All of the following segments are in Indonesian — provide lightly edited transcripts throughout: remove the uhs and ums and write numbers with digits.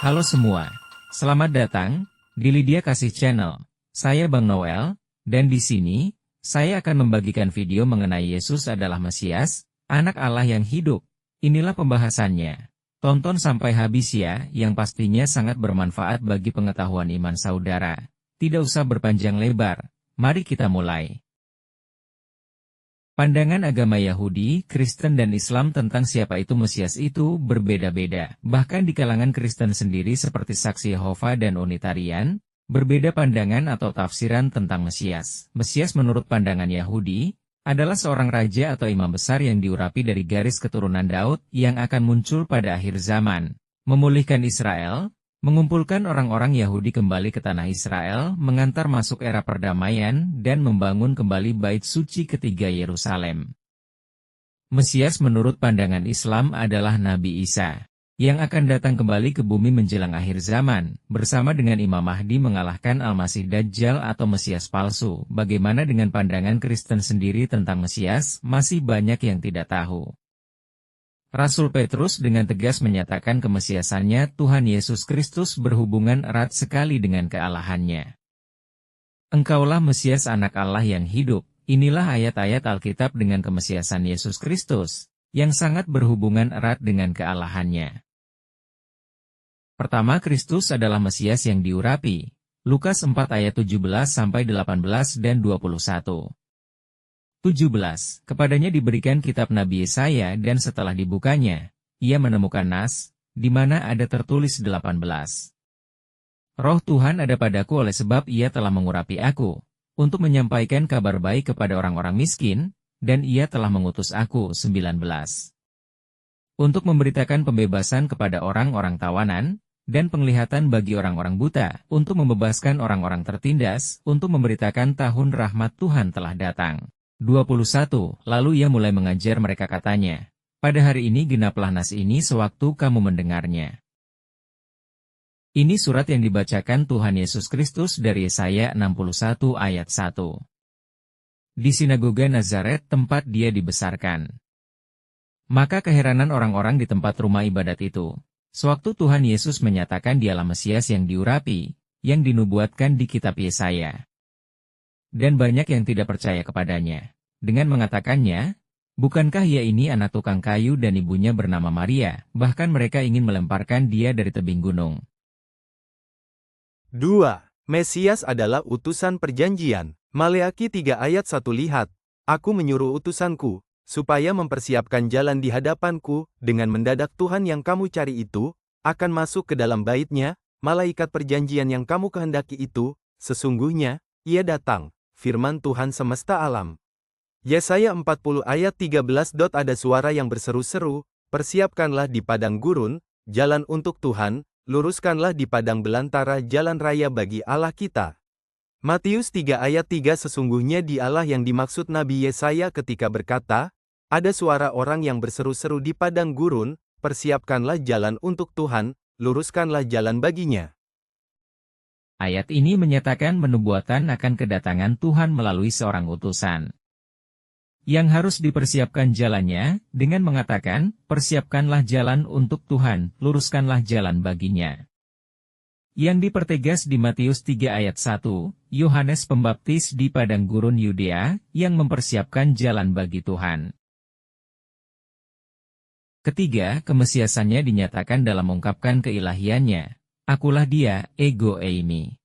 Halo semua, selamat datang di Lydia Kasih Channel. Saya Bang Noel, dan di sini saya akan membagikan video mengenai Yesus adalah Mesias, Anak Allah yang hidup. Inilah pembahasannya. Tonton sampai habis ya, yang pastinya sangat bermanfaat bagi pengetahuan iman saudara. Tidak usah berpanjang lebar, mari kita mulai. Pandangan agama Yahudi, Kristen dan Islam tentang siapa itu Mesias itu berbeda-beda. Bahkan di kalangan Kristen sendiri seperti Saksi Yehova dan Unitarian, berbeda pandangan atau tafsiran tentang Mesias. Mesias menurut pandangan Yahudi, adalah seorang raja atau imam besar yang diurapi dari garis keturunan Daud yang akan muncul pada akhir zaman, memulihkan Israel, mengumpulkan orang-orang Yahudi kembali ke tanah Israel, mengantar masuk era perdamaian, dan membangun kembali Bait Suci ketiga Yerusalem. Mesias menurut pandangan Islam adalah Nabi Isa, yang akan datang kembali ke bumi menjelang akhir zaman, bersama dengan Imam Mahdi mengalahkan Al-Masih Dajjal atau Mesias palsu. Bagaimana dengan pandangan Kristen sendiri tentang Mesias, masih banyak yang tidak tahu. Rasul Petrus dengan tegas menyatakan kemesiasannya Tuhan Yesus Kristus berhubungan erat sekali dengan kealahannya. Engkaulah Mesias Anak Allah yang hidup. Inilah ayat-ayat Alkitab dengan kemesiasan Yesus Kristus, yang sangat berhubungan erat dengan kealahannya. Pertama, Kristus adalah Mesias yang diurapi. Lukas 4 ayat 17-18 dan 21. 17. Kepadanya diberikan kitab Nabi Yesaya dan setelah dibukanya, ia menemukan nas, di mana ada tertulis 18. Roh Tuhan ada padaku oleh sebab ia telah mengurapi aku, untuk menyampaikan kabar baik kepada orang-orang miskin, dan ia telah mengutus aku 19. Untuk memberitakan pembebasan kepada orang-orang tawanan, dan penglihatan bagi orang-orang buta, untuk membebaskan orang-orang tertindas, untuk memberitakan tahun rahmat Tuhan telah datang. 21. Lalu ia mulai mengajar mereka katanya, pada hari ini genaplah nas ini sewaktu kamu mendengarnya. Ini surat yang dibacakan Tuhan Yesus Kristus dari Yesaya 61 ayat 1. Di sinagoga Nazaret tempat dia dibesarkan. Maka keheranan orang-orang di tempat rumah ibadat itu, sewaktu Tuhan Yesus menyatakan dialah Mesias yang diurapi, yang dinubuatkan di kitab Yesaya. Dan banyak yang tidak percaya kepadanya, dengan mengatakannya, bukankah ia ini anak tukang kayu dan ibunya bernama Maria, bahkan mereka ingin melemparkan dia dari tebing gunung. 2. Mesias adalah utusan perjanjian. Maleaki 3 ayat 1 lihat, aku menyuruh utusanku, supaya mempersiapkan jalan di hadapanku, dengan mendadak Tuhan yang kamu cari itu, akan masuk ke dalam baitnya, malaikat perjanjian yang kamu kehendaki itu, sesungguhnya, ia datang. Firman Tuhan semesta alam. Yesaya 40 ayat 13. Ada suara yang berseru-seru, persiapkanlah di padang gurun, jalan untuk Tuhan, luruskanlah di padang belantara jalan raya bagi Allah kita. Matius 3 ayat 3. Sesungguhnya dialah yang dimaksud Nabi Yesaya ketika berkata, ada suara orang yang berseru-seru di padang gurun, persiapkanlah jalan untuk Tuhan, luruskanlah jalan baginya. Ayat ini menyatakan penubuatan akan kedatangan Tuhan melalui seorang utusan, yang harus dipersiapkan jalannya, dengan mengatakan, persiapkanlah jalan untuk Tuhan, luruskanlah jalan baginya. Yang dipertegas di Matius 3 ayat 1, Yohanes Pembaptis di padang gurun Yudea, yang mempersiapkan jalan bagi Tuhan. Ketiga, kemesiasannya dinyatakan dalam mengungkapkan keilahiannya. Akulah dia, ego eimi.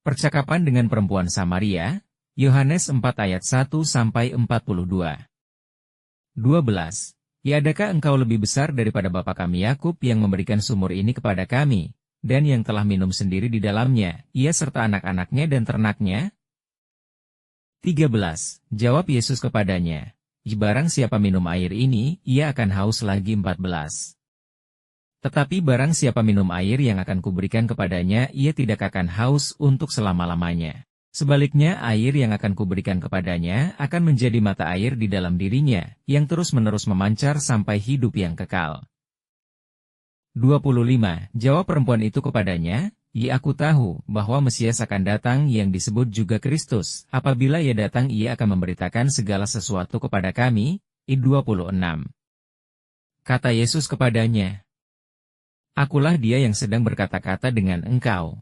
Percakapan dengan perempuan Samaria, Yohanes 4 ayat 1-42. 12. Ya adakah engkau lebih besar daripada bapa kami Yakub yang memberikan sumur ini kepada kami, dan yang telah minum sendiri di dalamnya, ia serta anak-anaknya dan ternaknya? 13. Jawab Yesus kepadanya, barang siapa minum air ini, ia akan haus lagi. 14. Tetapi barang siapa minum air yang akan kuberikan kepadanya, ia tidak akan haus untuk selama-lamanya. Sebaliknya air yang akan kuberikan kepadanya, akan menjadi mata air di dalam dirinya, yang terus-menerus memancar sampai hidup yang kekal. 25. Jawab perempuan itu kepadanya, ya aku tahu, bahwa Mesias akan datang yang disebut juga Kristus. Apabila ia datang ia akan memberitakan segala sesuatu kepada kami. 26. Kata Yesus kepadanya, Akulah Dia yang sedang berkata-kata dengan engkau.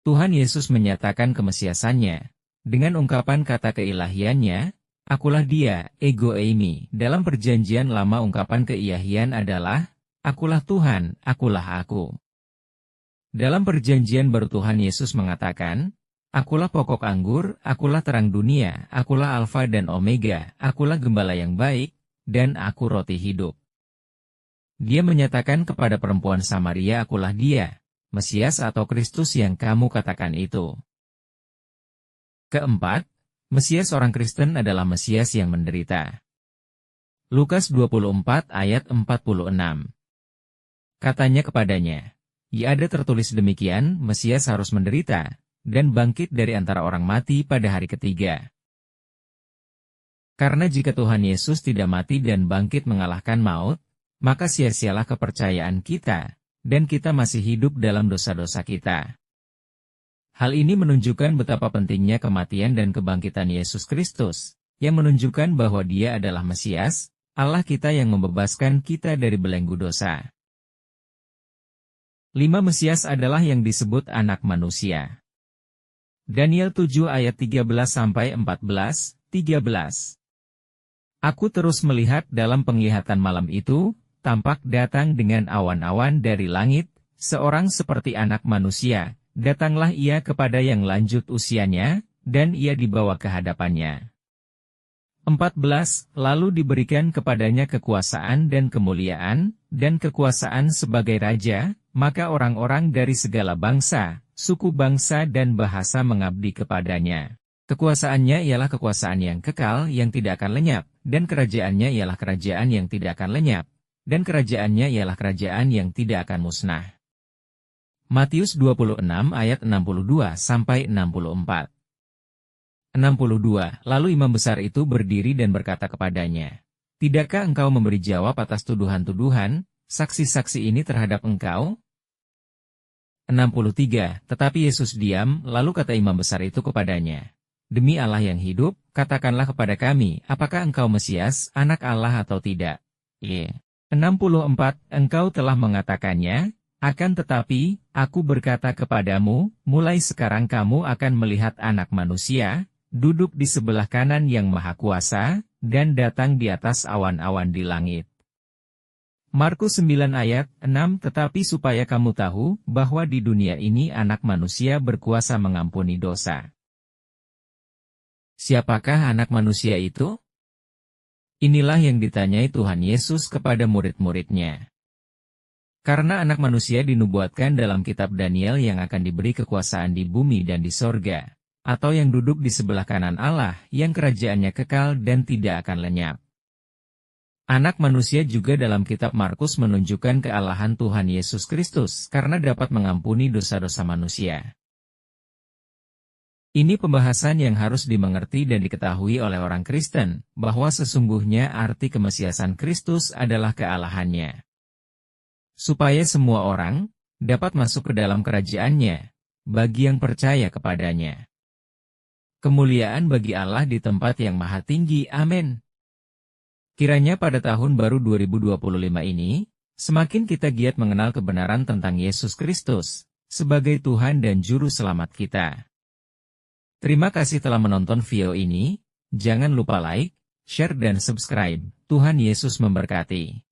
Tuhan Yesus menyatakan kemesiasannya dengan ungkapan kata keilahiannya, akulah Dia, ego eimi. Dalam perjanjian lama ungkapan keilahian adalah, akulah Tuhan, akulah aku. Dalam perjanjian baru Tuhan Yesus mengatakan, akulah pokok anggur, akulah terang dunia, akulah Alfa dan Omega, akulah gembala yang baik, dan aku roti hidup. Dia menyatakan kepada perempuan Samaria, akulah Dia, Mesias atau Kristus yang kamu katakan itu. Keempat, Mesias orang Kristen adalah Mesias yang menderita. Lukas 24 ayat 46. Katanya kepadanya, ya ada tertulis demikian, Mesias harus menderita, dan bangkit dari antara orang mati pada hari ketiga. Karena jika Tuhan Yesus tidak mati dan bangkit mengalahkan maut, maka sia-sialah kepercayaan kita, dan kita masih hidup dalam dosa-dosa kita. Hal ini menunjukkan betapa pentingnya kematian dan kebangkitan Yesus Kristus, yang menunjukkan bahwa Dia adalah Mesias, Allah kita yang membebaskan kita dari belenggu dosa. 5. Mesias adalah yang disebut anak manusia. Daniel 7 ayat 13-14, 13. Aku terus melihat dalam penglihatan malam itu, tampak datang dengan awan-awan dari langit, seorang seperti anak manusia. Datanglah ia kepada yang lanjut usianya, dan ia dibawa ke hadapannya. 14. Lalu diberikan kepadanya kekuasaan dan kemuliaan, dan kekuasaan sebagai raja, maka orang-orang dari segala bangsa, suku bangsa dan bahasa mengabdi kepadanya. Kekuasaannya ialah kekuasaan yang kekal yang tidak akan lenyap, dan kerajaannya ialah kerajaan yang tidak akan lenyap, dan kerajaannya ialah kerajaan yang tidak akan musnah. Matius 26 ayat 62-64. 62. Lalu imam besar itu berdiri dan berkata kepadanya, tidakkah engkau memberi jawab atas tuduhan-tuduhan, saksi-saksi ini terhadap engkau? 63. Tetapi Yesus diam, lalu kata imam besar itu kepadanya, demi Allah yang hidup, katakanlah kepada kami, apakah engkau Mesias, anak Allah atau tidak? 64. Engkau telah mengatakannya, akan tetapi, aku berkata kepadamu, mulai sekarang kamu akan melihat Anak Manusia, duduk di sebelah kanan Yang Maha Kuasa, dan datang di atas awan-awan di langit. Markus 9 ayat 6. Tetapi supaya kamu tahu, bahwa di dunia ini Anak Manusia berkuasa mengampuni dosa. Siapakah Anak Manusia itu? Inilah yang ditanyai Tuhan Yesus kepada murid-muridnya. Karena Anak Manusia dinubuatkan dalam kitab Daniel yang akan diberi kekuasaan di bumi dan di sorga, atau yang duduk di sebelah kanan Allah, yang kerajaannya kekal dan tidak akan lenyap. Anak Manusia juga dalam kitab Markus menunjukkan kealahan Tuhan Yesus Kristus karena dapat mengampuni dosa-dosa manusia. Ini pembahasan yang harus dimengerti dan diketahui oleh orang Kristen, bahwa sesungguhnya arti kemesiasan Kristus adalah kealahannya. Supaya semua orang dapat masuk ke dalam kerajaan-Nya, bagi yang percaya kepadanya. Kemuliaan bagi Allah di tempat yang maha tinggi, amin. Kiranya pada tahun baru 2025 ini, semakin kita giat mengenal kebenaran tentang Yesus Kristus, sebagai Tuhan dan Juru Selamat kita. Terima kasih telah menonton video ini, jangan lupa like, share dan subscribe. Tuhan Yesus memberkati.